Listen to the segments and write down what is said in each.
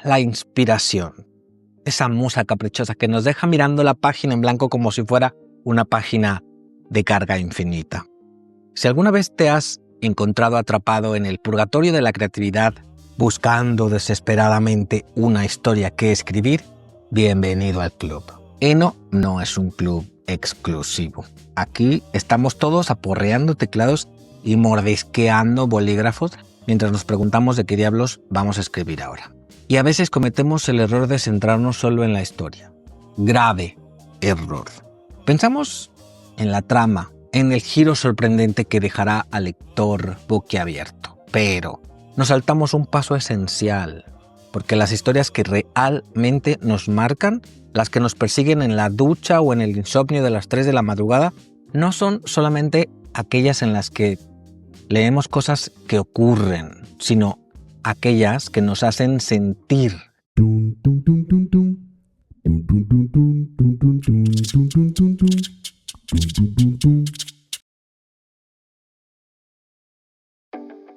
La inspiración. Esa musa caprichosa que nos deja mirando la página en blanco como si fuera una página de carga infinita. Si alguna vez te has encontrado atrapado en el purgatorio de la creatividad, buscando desesperadamente una historia que escribir, bienvenido al club. Eno no es un club exclusivo. Aquí estamos todos aporreando teclados y mordisqueando bolígrafos mientras nos preguntamos de qué diablos vamos a escribir ahora. Y a veces cometemos el error de centrarnos solo en la historia. Grave error. Pensamos en la trama, en el giro sorprendente que dejará al lector boquiabierto. Pero nos saltamos un paso esencial, porque las historias que realmente nos marcan, las que nos persiguen en la ducha o en el insomnio de las 3 de la madrugada, no son solamente aquellas en las que leemos cosas que ocurren, sino aquellas que nos hacen sentir.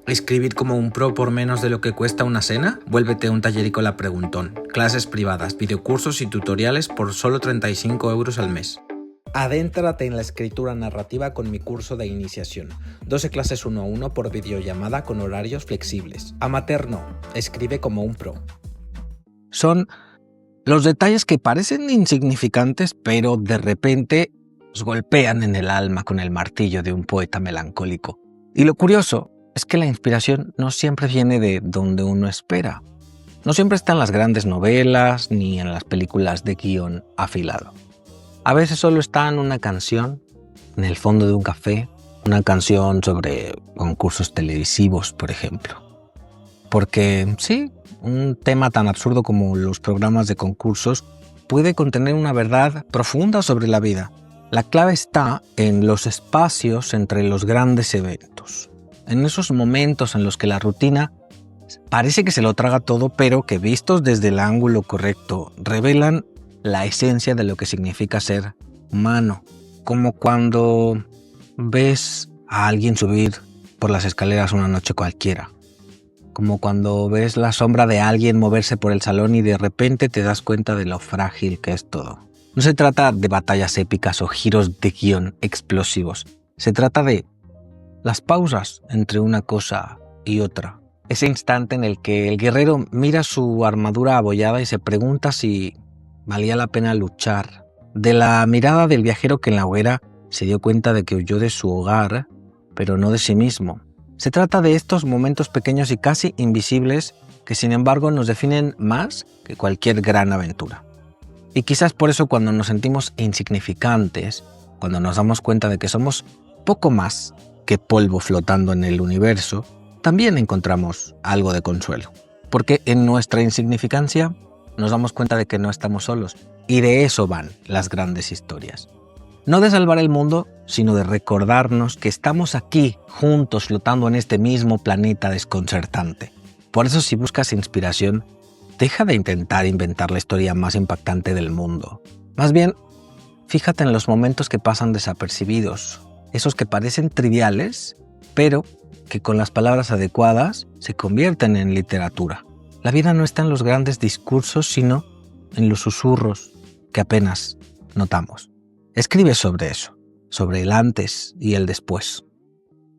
¿Escribir como un pro por menos de lo que cuesta una cena? Vuélvete un tallerícola preguntón. Clases privadas, videocursos y tutoriales por solo 35 € al mes. Adéntrate en la escritura narrativa con mi curso de iniciación. 12 clases 1 a 1 por videollamada con horarios flexibles. Amateur no, escribe como un pro. Son los detalles que parecen insignificantes, pero de repente nos golpean en el alma con el martillo de un poeta melancólico. Y lo curioso es que la inspiración no siempre viene de donde uno espera. No siempre está en las grandes novelas ni en las películas de guión afilado. A veces solo está en una canción, en el fondo de un café, una canción sobre concursos televisivos, por ejemplo. Porque sí, un tema tan absurdo como los programas de concursos puede contener una verdad profunda sobre la vida. La clave está en los espacios entre los grandes eventos. En esos momentos en los que la rutina parece que se lo traga todo, pero que vistos desde el ángulo correcto revelan la esencia de lo que significa ser humano. Como cuando ves a alguien subir por las escaleras una noche cualquiera. Como cuando ves la sombra de alguien moverse por el salón y de repente te das cuenta de lo frágil que es todo. No se trata de batallas épicas o giros de guión explosivos. Se trata de las pausas entre una cosa y otra. Ese instante en el que el guerrero mira su armadura abollada y se pregunta si valía la pena luchar. De la mirada del viajero que en la hoguera se dio cuenta de que huyó de su hogar, pero no de sí mismo. Se trata de estos momentos pequeños y casi invisibles que sin embargo nos definen más que cualquier gran aventura. Y quizás por eso cuando nos sentimos insignificantes, cuando nos damos cuenta de que somos poco más que polvo flotando en el universo, también encontramos algo de consuelo. Porque en nuestra insignificancia nos damos cuenta de que no estamos solos. Y de eso van las grandes historias. No de salvar el mundo, sino de recordarnos que estamos aquí, juntos, flotando en este mismo planeta desconcertante. Por eso, si buscas inspiración, deja de intentar inventar la historia más impactante del mundo. Más bien, fíjate en los momentos que pasan desapercibidos, esos que parecen triviales, pero que con las palabras adecuadas se convierten en literatura. La vida no está en los grandes discursos, sino en los susurros que apenas notamos. Escribe sobre eso, sobre el antes y el después,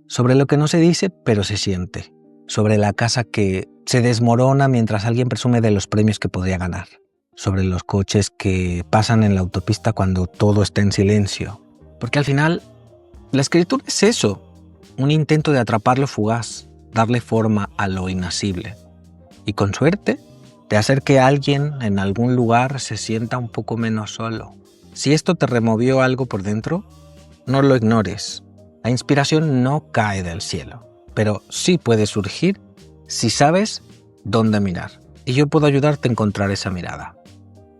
sobre lo que no se dice pero se siente, sobre la casa que se desmorona mientras alguien presume de los premios que podría ganar, sobre los coches que pasan en la autopista cuando todo está en silencio. Porque al final, la escritura es eso, un intento de atrapar lo fugaz, darle forma a lo inasible. Y con suerte, de hacer que alguien en algún lugar se sienta un poco menos solo. Si esto te removió algo por dentro, no lo ignores. La inspiración no cae del cielo, pero sí puede surgir si sabes dónde mirar. Y yo puedo ayudarte a encontrar esa mirada.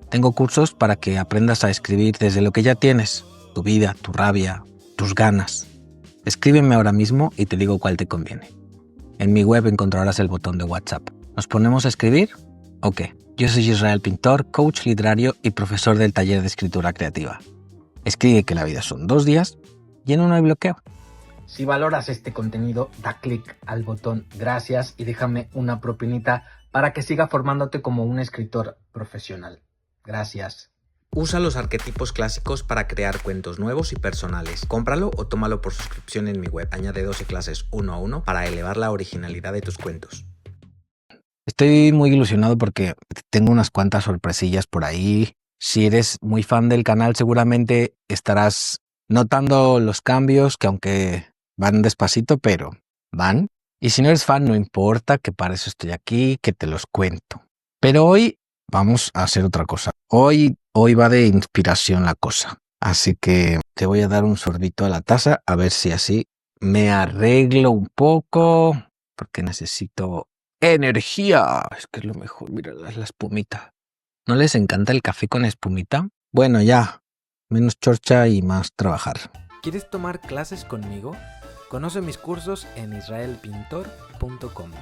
Tengo cursos para que aprendas a escribir desde lo que ya tienes, tu vida, tu rabia, tus ganas. Escríbeme ahora mismo y te digo cuál te conviene. En mi web encontrarás el botón de WhatsApp. ¿Nos ponemos a escribir? Ok. Yo soy Israel Pintor, coach literario y profesor del taller de escritura creativa. Escribe que la vida son 2 días y en uno hay bloqueo. Si valoras este contenido, da clic al botón gracias y déjame una propinita para que siga formándote como un escritor profesional. Gracias. Usa los arquetipos clásicos para crear cuentos nuevos y personales. Cómpralo o tómalo por suscripción en mi web. Añade 12 clases 1 a 1 para elevar la originalidad de tus cuentos. Estoy muy ilusionado porque tengo unas cuantas sorpresillas por ahí. Si eres muy fan del canal, seguramente estarás notando los cambios, que aunque van despacito, pero van. Y si no eres fan, no importa, que para eso estoy aquí, que te los cuento. Pero hoy vamos a hacer otra cosa. Hoy va de inspiración la cosa. Así que te voy a dar un sorbito a la taza, a ver si así me arreglo un poco, porque necesito energía. Es que es lo mejor, mira la espumita. ¿No les encanta el café con espumita? Bueno, ya, menos chorcha y más trabajar. ¿Quieres tomar clases conmigo? Conoce mis cursos en israelpintor.com.